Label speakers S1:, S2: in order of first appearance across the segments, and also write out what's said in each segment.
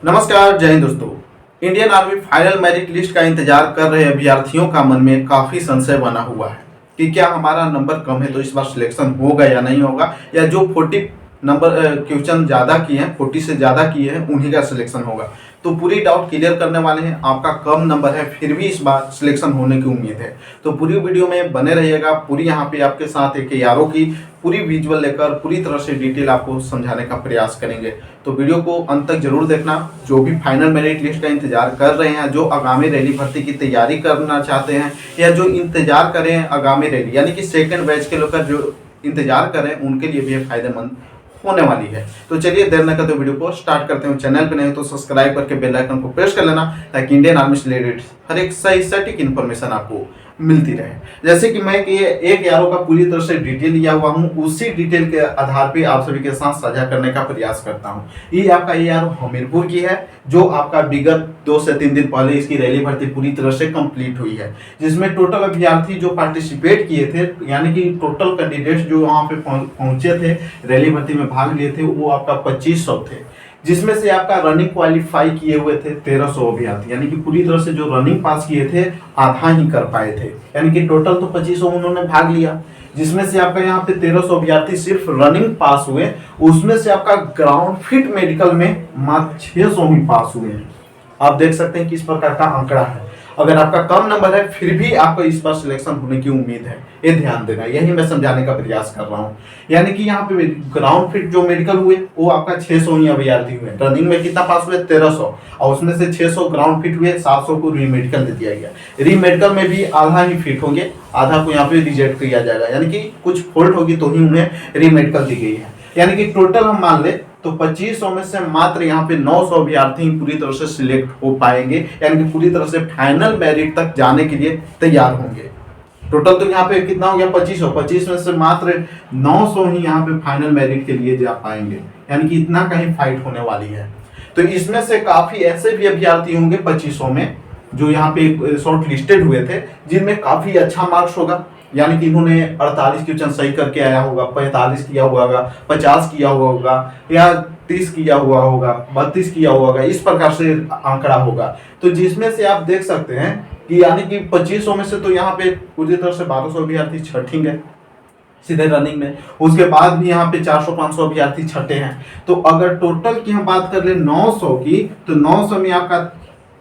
S1: नमस्कार, जय हिंद दोस्तों। Indian army final merit list का इंतजार कर रहे अभ्यर्थियों का मन में काफी संशय बना हुआ है कि क्या हमारा नंबर कम है तो इस बार सिलेक्शन होगा या नहीं होगा, या जो 40 नंबर क्वेश्चन ज्यादा किए हैं, 40 से ज्यादा किए हैं, उन्हीं का सिलेक्शन होगा। तो पूरी डाउट क्लियर करने वाले हैं। आपका कम नंबर है फिर भी इस बार सिलेक्शन होने की उम्मीद है, तो पूरी वीडियो में बने रहिएगा। पूरी यहाँ पे आपके साथ एक यारों की पूरी विजुअल लेकर पूरी तरह से डिटेल आपको समझाने का प्रयास करेंगे। तो वीडियो को अंत तक जरूर देखना। जो भी फाइनल मेरिट लिस्ट का इंतजार कर रहे हैं, जो आगामी रैली भर्ती की तैयारी करना चाहते हैं, या जो इंतजार करें आगामी रैली यानी कि सेकंड बैच के लोग जो इंतजार करें, उनके लिए भी फायदेमंद होने वाली है। तो चलिए देर न करते वीडियो को स्टार्ट करते हैं। चैनल पे नहीं हो तो सब्सक्राइब करके बेल आइकन को प्रेस कर लेना, ताकि इंडियन आर्मी से रिलेटेड हर एक सही सटीक इन्फॉर्मेशन आपको मिलती रहे। जैसे कि मैं कि एक यारों का पूरी तरह से डिटेल लिया हुआ हूं, उसी डिटेल के आधार पे आप सभी के साथ साझा करने का प्रयास करता हूं। ये आपका ये यार हमीरपुर की है, जो आपका विगत 2 से 3 दिन पहले इसकी रैली भर्ती पूरी तरह से कंप्लीट हुई है, जिसमें टोटल अभ्यर्थी जो पार्टिसिपेट किए थे, यानी कि टोटल कैंडिडेट्स जो वहां पे पहुंचे थे, रैली भर्ती में भाग लिए थे, वो आपका 2500 थे। जिसमें से आपका रनिंग क्वालिफाई किए हुए थे 1300 अभ्यर्थी, यानी कि पूरी तरह से जो रनिंग पास किए थे आधा ही कर पाए थे, यानी कि टोटल तो 2500 उन्होंने भाग लिया, जिसमें से आपका यहाँ पे 1300 अभ्यर्थी सिर्फ रनिंग पास हुए। उसमें से आपका ग्राउंड फिट मेडिकल में मात्र 600 ही पास हुए हैं। आप देख सकते हैं किस प्रकार का आंकड़ा है। अगर आपका कम नंबर है फिर भी आपको इस बार सिलेक्शन होने की उम्मीद है, ये ध्यान देना। यही मैं समझाने का प्रयास कर रहा हूँ। यानी कि यहाँ पे ग्राउंड फिट जो मेडिकल हुए वो आपका 600 ही अभ्यर्थी हुए। रनिंग में कितना पास हुए? 1300, और उसमें से 600 ग्राउंड फिट हुए, 700 को री मेडिकल दे दिया गया। री मेडिकल में भी आधा ही फिट होंगे, आधा को यहाँ पे रिजेक्ट किया जाएगा, यानी कि कुछ फॉल्ट होगी तो ही उन्हें री मेडिकल दी गई है। यानी कि टोटल हम मान ले तो 2500 में से मात्र यहाँ पे 900 अभ्यर्थी पूरी तरह से सिलेक्ट हो पाएंगे, यानी कि पूरी तरह से फाइनल मेरिट तक जाने के लिए तैयार होंगे। टोटल तो यहाँ पे कितना हो गया? 2500। 25 में से मात्र 900 ही यहाँ पे फाइनल मेरिट के लिए जा पाएंगे, यानी कि इतना कहीं फाइट होने वाली है। तो इसमें से काफी ऐसे भी अभ्यर्थी होंगे 2500 में जो यहाँ पे शॉर्ट लिस्टेड हुए थे, जिनमें काफी अच्छा मार्क्स होगा, यानी कि इन्होंने 48 क्वेश्चन सही करके आया होगा, 45 किया हुआ होगा, 50 किया हुआ होगा, या 30 किया हुआ होगा, 32 किया हुआ होगा, इस प्रकार से आंकड़ा होगा। तो जिसमें से आप देख सकते हैं कि यानी कि 2500 में से तो यहाँ पे पूरी तरह से 1200 अभ्यर्थी छठेंगे सीधे रनिंग में। उसके बाद भी यहाँ पे 400-500 अभ्यर्थी छठे हैं। तो अगर टोटल की हम बात कर ले 900 की, तो 900 में आपका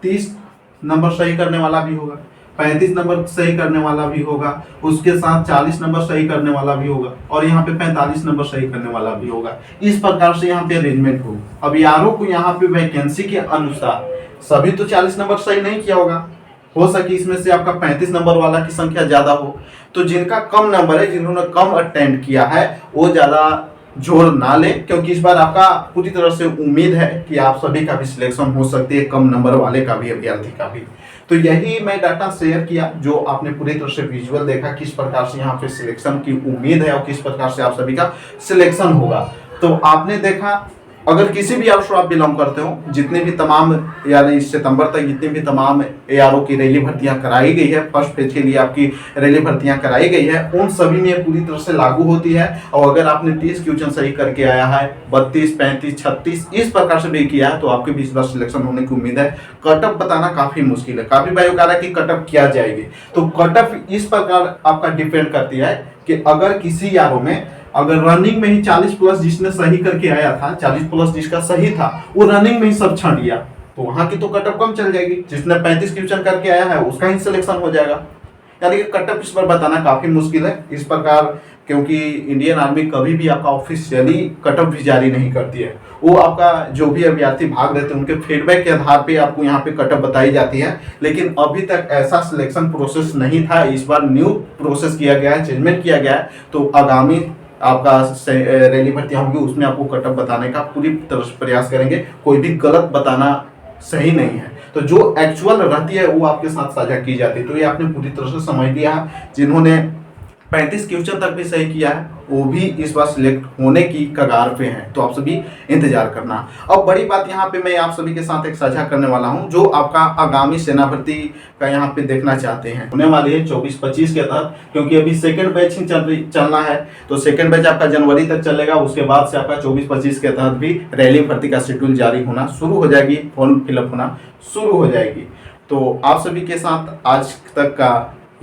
S1: 30 नंबर सही करने वाला भी होगा, 35 नंबर सही करने वाला भी होगा, उसके साथ 40 नंबर सही करने वाला भी होगा, और यहाँ पे 45 नंबर सही करने वाला भी होगा। इस प्रकार से यहाँ पे अरेंजमेंट होगा। अब यारों को यहाँ पे वैकेंसी के अनुसार सभी तो 40 नंबर सही नहीं किया होगा, हो सके इसमें से आपका 35 नंबर वाला की संख्या ज्यादा हो। तो जिनका कम नंबर है, जिन्होंने कम अटेम्प्ट किया है, वो ज्यादा जोर ना ले, क्योंकि इस बार आपका पूरी तरह से उम्मीद है कि आप सभी का भी सिलेक्शन हो सकती है, कम नंबर वाले का भी, अभ्यर्थी का भी। तो यही मैं डाटा शेयर किया, जो आपने पूरी तरह से विजुअल देखा, किस प्रकार से यहाँ पे सिलेक्शन की उम्मीद है और किस प्रकार से आप सभी का सिलेक्शन होगा। तो आपने देखा, अगर किसी भी यार आप बिलोंग करते हो, जितने भी तमाम यानी इस सितंबर तक जितनी भी तमाम एआरओ की रैली भर्तियां कराई गई है, फर्स्ट फेज के लिए आपकी रैली भर्तियां कराई गई है, उन सभी में पूरी तरह से लागू होती है। और अगर आपने 30 क्वेश्चन सही करके आया है, 32, 35, 36 इस प्रकार से भी किया है, तो आपके भी इस बार सिलेक्शन होने की उम्मीद है। कटअप बताना काफी मुश्किल है, काफी भाइयों कह रहा है कि कटअप क्या जाएगी। तो कटअप इस प्रकार आपका डिपेंड करती है कि अगर किसी यारों में अगर रनिंग में ही 40 प्लस जिसने सही करके आया था, 40 प्लस जिसका सही था, वो रनिंग में ही सब छांट गया, तो वहां की तो कटअप कम चल जाएगी। जिसने 35 क्वेश्चन करके आया है उसका ही सिलेक्शन हो जाएगा। यानी कि कटअप इस पर बताना काफी मुश्किल है इस प्रकार, क्योंकि इंडियन आर्मी कभी भी आपका ऑफिशियली कटअप भी जारी नहीं करती है। वो आपका जो भी अभ्यर्थी भाग रहे थे उनके फीडबैक के आधार पे आपको यहाँ पे कटअप बताई जाती है, लेकिन अभी तक ऐसा सिलेक्शन प्रोसेस नहीं था। इस बार न्यू प्रोसेस किया गया है, चेंजमेंट किया गया है। तो आगामी आपका रैली भर्तियां होंगी, उसमें आपको कटअप बताने का पूरी तरह से प्रयास करेंगे। कोई भी गलत बताना सही नहीं है, तो जो एक्चुअल रहती है वो आपके साथ साझा की जाती है। तो ये आपने पूरी तरह से समझ लिया। जिन्होंने 35 क्वेश्चन तक भी सही किया है, वो भी इस बार सिलेक्ट होने की कगार पे हैं। तो आप सभी इंतजार करना। अब बड़ी बात यहाँ पे मैं आप सभी के साथ एक साझा करने वाला हूँ, जो आपका आगामी सेना भर्ती का यहाँ पे देखना चाहते हैं, होने वाली है 24-25 के तहत, क्योंकि अभी सेकंड बैच ही चलना है। तो सेकंड बैच आपका जनवरी तक चलेगा, उसके बाद से आपका 24-25 के तहत भी रैली भर्ती का शेड्यूल जारी होना शुरू हो जाएगी, फॉर्म फिलअप होना शुरू हो जाएगी। तो आप सभी के साथ आज तक का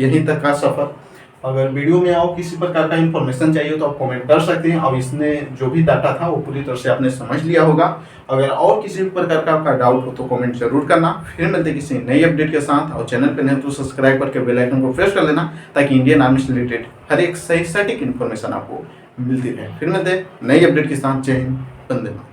S1: यहीं तक का सफर। अगर वीडियो में आओ किसी प्रकार का इन्फॉर्मेशन चाहिए तो आप कमेंट कर सकते हैं। अब इसने जो भी डाटा था वो पूरी तरह से आपने समझ लिया होगा। अगर और किसी भी प्रकार का आपका डाउट हो तो कमेंट जरूर करना। फिर मिलते किसी नई अपडेट के साथ, और चैनल पर नहीं तो सब्सक्राइब करके बेल आइकन को प्रेस कर लेना, ताकि इंडियन आर्मी से रिलेटेड हर एक सही सटीक इन्फॉर्मेशन आपको मिलती रहे। फिर मिलते नई अपडेट के साथ। जय हिंद, वंदे मातरम।